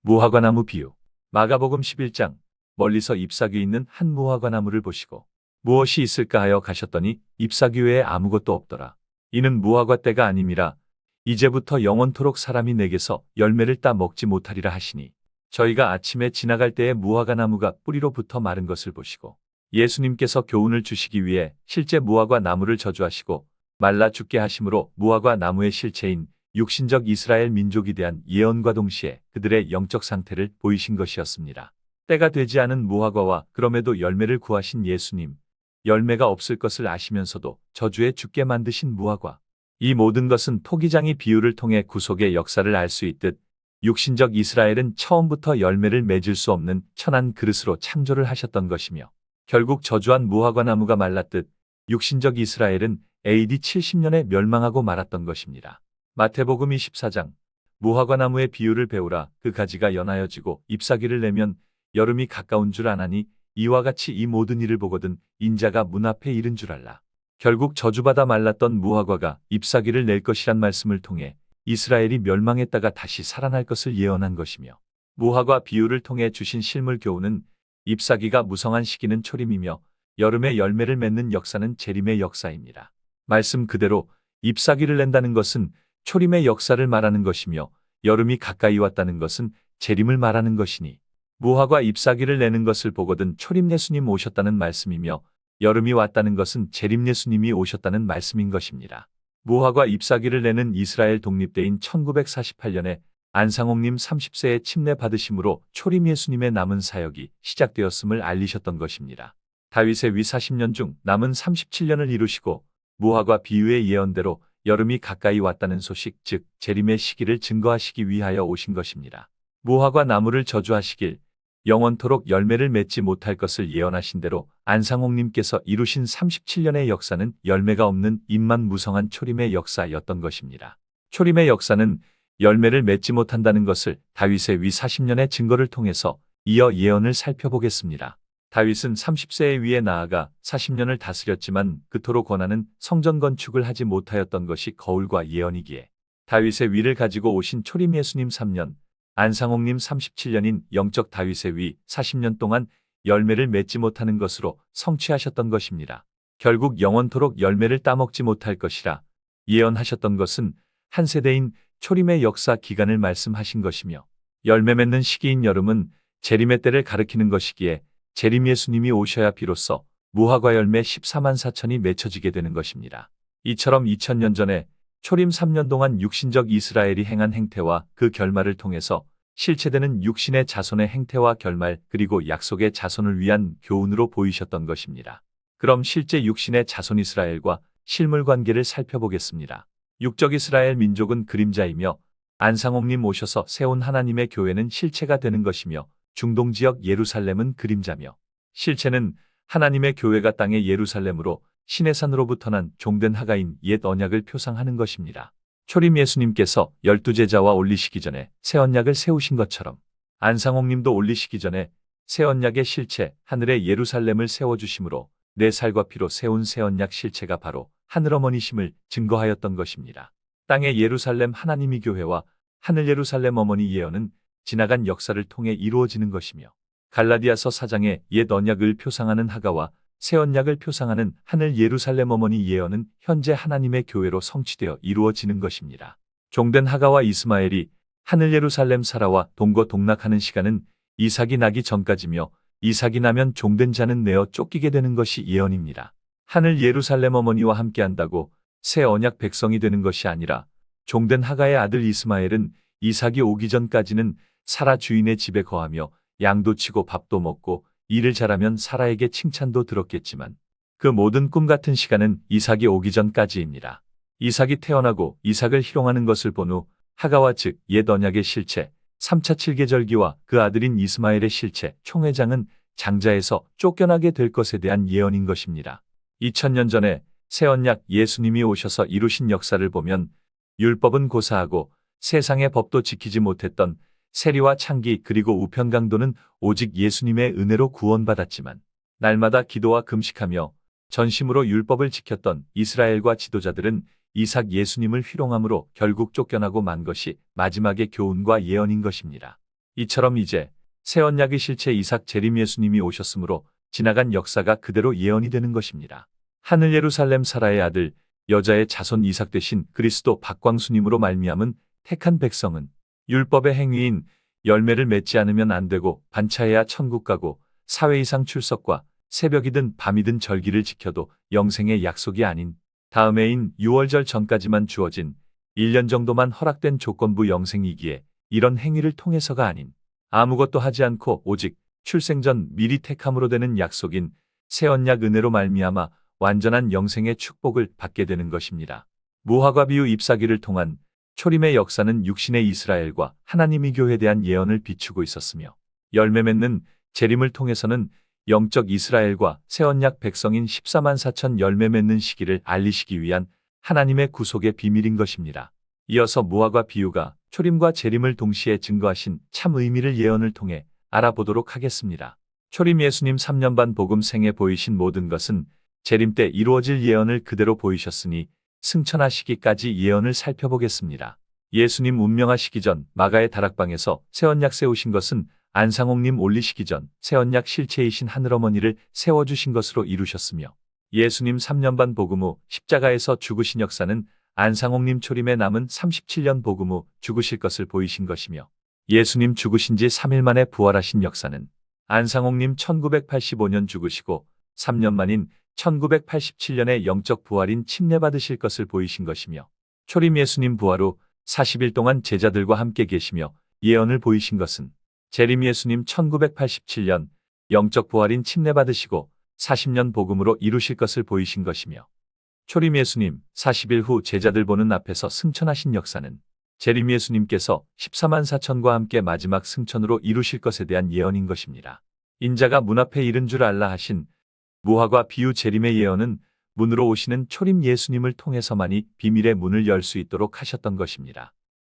무화과나무 비유. 마가복음 11장. 멀리서 잎사귀 있는 한 무화과나무를 보시고 무엇이 있을까 하여 가셨더니 잎사귀 외에 아무것도 없더라. 이는 무화과 때가 아님이라. 이제부터 영원토록 사람이 내게서 열매를 따 먹지 못하리라 하시니, 저희가 아침에 지나갈 때에 무화과나무가 뿌리로 붙어 마른 것을 보시고 예수님께서 교훈을 주시기 위해 실제 무화과 나무를 저주하시고 말라 죽게 하심으로 무화과 나무의 실체인 육신적 이스라엘 민족에 대한 예언과 동시에 그들의 영적 상태를 보이신 것이었습니다. 때가 되지 않은 무화과와 그럼에도 열매를 구하신 예수님, 열매가 없을 것을 아시면서도 저주에 죽게 만드신 무화과. 이 모든 것은 토기장이 비유를 통해 구속의 역사를 알 수 있듯 육신적 이스라엘은 처음부터 열매를 맺을 수 없는 천한 그릇으로 창조를 하셨던 것이며, 결국 저주한 무화과 나무가 말랐듯 육신적 이스라엘은 AD 70년에 멸망하고 말았던 것입니다. 마태복음 24장. 무화과 나무의 비유를 배우라. 그 가지가 연하여지고 잎사귀를 내면 여름이 가까운 줄 아나니, 이와 같이 이 모든 일을 보거든 인자가 문 앞에 이른 줄 알라. 결국 저주받아 말랐던 무화과가 잎사귀를 낼 것이란 말씀을 통해 이스라엘이 멸망했다가 다시 살아날 것을 예언한 것이며, 무화과 비유를 통해 주신 실물 교훈은 잎사귀가 무성한 시기는 초림이며 여름에 열매를 맺는 역사는 재림의 역사입니다. 말씀 그대로 잎사귀를 낸다는 것은 초림의 역사를 말하는 것이며, 여름이 가까이 왔다는 것은 재림을 말하는 것이니, 무화과 잎사귀를 내는 것을 보거든 초림 예수님 오셨다는 말씀이며, 여름이 왔다는 것은 재림 예수님이 오셨다는 말씀인 것입니다. 무화과 잎사귀를 내는 이스라엘 독립대인 1948년에 안상홍님 30세에 침례 받으심으로 초림 예수님의 남은 사역이 시작되었음을 알리셨던 것입니다. 다윗의 위 40년 중 남은 37년을 이루시고 무화과 비유의 예언대로 여름이 가까이 왔다는 소식, 즉 재림의 시기를 증거하시기 위하여 오신 것입니다. 무화과 나무를 저주하시길 영원토록 열매를 맺지 못할 것을 예언하신 대로 안상홍님께서 이루신 37년의 역사는 열매가 없는 잎만 무성한 초림의 역사였던 것입니다. 초림의 역사는 열매를 맺지 못한다는 것을 다윗의 위 40년의 증거를 통해서 이어 예언을 살펴보겠습니다. 다윗은 30세의 위에 나아가 40년을 다스렸지만 그토록 권하는 성전 건축을 하지 못하였던 것이 거울과 예언이기에, 다윗의 위를 가지고 오신 초림 예수님 3년, 안상홍님 37년인 영적 다윗의 위 40년 동안 열매를 맺지 못하는 것으로 성취하셨던 것입니다. 결국 영원토록 열매를 따먹지 못할 것이라 예언하셨던 것은 한 세대인 초림의 역사 기간을 말씀하신 것이며, 열매 맺는 시기인 여름은 재림의 때를 가리키는 것이기에 재림 예수님이 오셔야 비로소 무화과 열매 14만 4천이 맺혀지게 되는 것입니다. 이처럼 2000년 전에 초림 3년 동안 육신적 이스라엘이 행한 행태와 그 결말을 통해서 실체되는 육신의 자손의 행태와 결말, 그리고 약속의 자손을 위한 교훈으로 보이셨던 것입니다. 그럼 실제 육신의 자손 이스라엘과 실물 관계를 살펴보겠습니다. 육적 이스라엘 민족은 그림자이며, 안상홍님 오셔서 세운 하나님의 교회는 실체가 되는 것이며, 중동 지역 예루살렘은 그림자며, 실체는 하나님의 교회가 땅의 예루살렘으로 신의 산으로부터 난 종된 하가인 옛 언약을 표상하는 것입니다. 초림 예수님께서 12제자와 올리시기 전에 새 언약을 세우신 것처럼 안상홍님도 올리시기 전에 새 언약의 실체 하늘의 예루살렘을 세워주심으로 내 살과 피로 세운 새 언약 실체가 바로 하늘어머니심을 증거하였던 것입니다. 땅의 예루살렘 하나님이 교회와 하늘 예루살렘 어머니 예언은 지나간 역사를 통해 이루어지는 것이며, 갈라디아서 4장의 옛 언약을 표상하는 하가와 새 언약을 표상하는 하늘 예루살렘 어머니 예언은 현재 하나님의 교회로 성취되어 이루어지는 것입니다. 종된 하가와 이스마엘이 하늘 예루살렘 사라와 동거동락하는 시간은 이삭이 나기 전까지며, 이삭이 나면 종된 자는 내어 쫓기게 되는 것이 예언입니다. 하늘 예루살렘 어머니와 함께한다고 새 언약 백성이 되는 것이 아니라, 종된 하가의 아들 이스마엘은 이삭이 오기 전까지는 사라 주인의 집에 거하며 양도 치고 밥도 먹고 일을 잘하면 사라에게 칭찬도 들었겠지만, 그 모든 꿈 같은 시간은 이삭이 오기 전까지입니다. 이삭이 태어나고 이삭을 희롱하는 것을 본 후 하가와 즉 옛 언약의 실체 3차 7계절기와 그 아들인 이스마엘의 실체 총회장은 장자에서 쫓겨나게 될 것에 대한 예언인 것입니다. 2000년 전에 새 언약 예수님이 오셔서 이루신 역사를 보면, 율법은 고사하고 세상의 법도 지키지 못했던 세리와 창기 그리고 우편강도는 오직 예수님의 은혜로 구원받았지만, 날마다 기도와 금식하며 전심으로 율법을 지켰던 이스라엘과 지도자들은 이삭 예수님을 희롱함으로 결국 쫓겨나고 만 것이 마지막의 교훈과 예언인 것입니다. 이처럼 이제 새 언약의 실체 이삭 재림 예수님이 오셨으므로 지나간 역사가 그대로 예언이 되는 것입니다. 하늘 예루살렘 사라의 아들 여자의 자손 이삭 대신 그리스도 박광수님으로 말미암은 택한 백성은 율법의 행위인 열매를 맺지 않으면 안 되고 반차해야 천국 가고 사회 이상 출석과 새벽이든 밤이든 절기를 지켜도 영생의 약속이 아닌 다음 해인 6월절 전까지만 주어진 1년 정도만 허락된 조건부 영생이기에 이런 행위를 통해서가 아닌 아무것도 하지 않고 오직 출생 전 미리 택함으로 되는 약속인 새 언약 은혜로 말미암아 완전한 영생의 축복을 받게 되는 것입니다. 무화과 비유 잎사귀를 통한 초림의 역사는 육신의 이스라엘과 하나님의 교회에 대한 예언을 비추고 있었으며 열매 맺는 재림을 통해서는 영적 이스라엘과 새 언약 백성인 14만 4천 열매 맺는 시기를 알리시기 위한 하나님의 구속의 비밀인 것입니다. 이어서 무화과 비유가 초림과 재림을 동시에 증거하신 참 의미를 예언을 통해 알아보도록 하겠습니다. 초림 예수님 3년 반 복음 생에 보이신 모든 것은 재림 때 이루어질 예언을 그대로 보이셨으니 승천하시기까지 예언을 살펴보겠습니다. 예수님 운명하시기 전 마가의 다락방에서 새 언약 세우신 것은 안상홍님 올리시기 전 새 언약 실체이신 하늘어머니를 세워주신 것으로 이루셨으며 예수님 3년 반 복음 후 십자가에서 죽으신 역사는 안상홍님 초림에 남은 37년 복음 후 죽으실 것을 보이신 것이며 예수님 죽으신 지 3일 만에 부활하신 역사는 안상홍님 1985년 죽으시고 3년 만인 1987년에 영적 부활인 침례받으실 것을 보이신 것이며 초림 예수님 부활 후 40일 동안 제자들과 함께 계시며 예언을 보이신 것은 재림 예수님 1987년 영적 부활인 침례받으시고 40년 복음으로 이루실 것을 보이신 것이며 초림 예수님 40일 후 제자들 보는 앞에서 승천하신 역사는 재림 예수님께서 14만 4천과 함께 마지막 승천으로 이루실 것에 대한 예언인 것입니다. 인자가 문 앞에 이른 줄 알라 하신 무화과 비유 재림의 예언은 문으로 오시는 초림 예수님을 통해서만이 비밀의 문을 열 수 있도록 하셨던 것입니다.